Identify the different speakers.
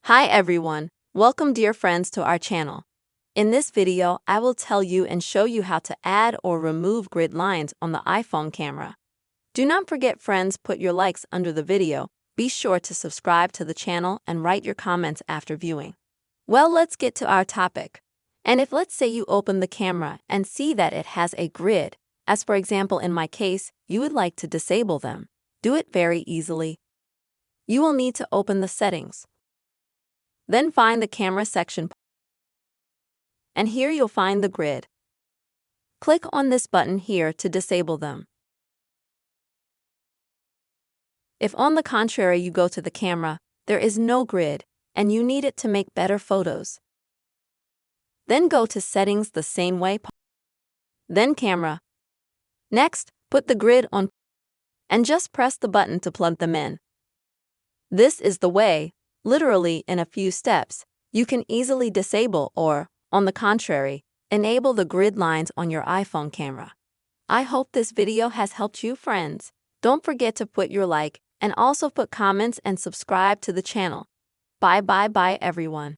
Speaker 1: Hi everyone, welcome dear friends to our channel. In this video, I will tell you and show you how to add or remove grid lines on the iPhone camera. Do not forget friends, put your likes under the video, be sure to subscribe to the channel and write your comments after viewing. Well, let's get to our topic. And if let's say you open the camera and see that it has a grid, as for example in my case, you would like to disable them. Do it very easily. You will need to open the settings. Then find the camera section, and here you'll find the grid. Click on this button here to disable them. If on the contrary you go to the camera, there is no grid, and you need it to make better photos. Then go to settings the same way. Then camera. Next, put the grid on, and just press the button to plug them in. This is the way, literally in a few steps, you can easily disable or, on the contrary, enable the grid lines on your iPhone camera. I hope this video has helped you friends. Don't forget to put your like and also put comments and subscribe to the channel. Bye everyone.